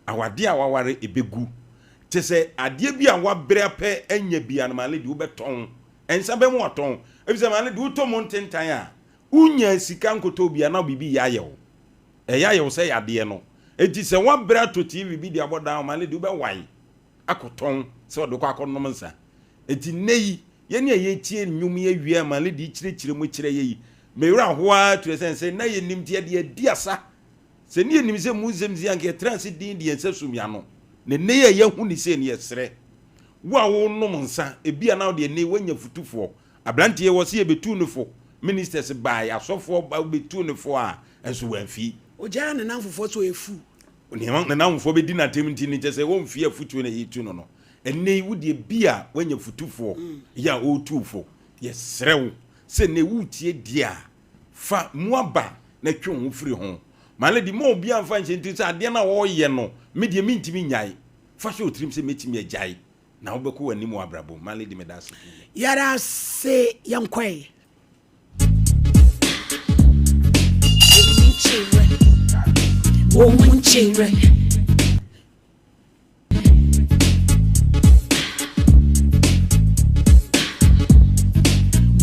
awade a waware ebegu te se ade bi a wabrɛ pɛ anya bia na male de wobeton ensa be mu aton ebise male de wotom ntentan a unya sika nkoto bia na bibi yayew yayew se yade no enti se wabrɛ to TV bi de abodan male de wobɛwan akoton se wo de kwa akonom nsa enti nei ye ne ye tie nnwum ye wie male de kyire mu kyire ye mewura hoa to sense na ye nimtie de adiasa se ne nim se muzem zi anke transi din de ensa sumia no ne ne ye hu ni se ne yesre wo a wo nom nsa ebia na de ne wanya futufo ablante ye wo se ye betu nufo ministers by asofo ba betu nufo a enso wanfi oja ne nanfofo so efu ne nanfofo be di na temti ni se wo mfi afutu na yitu no no enne wo de bia wanya futufo ya o tufo yesrew se ne wutie dia fa muaba na twon ho firi ho male di mo bia mfa nchenti sa ade na wo ye no me de mintimi nyai fa hwe otrim se metimi agyae na wo beko wani mu abrabo male di medase yara se yankwe Womunchire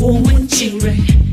Womunchire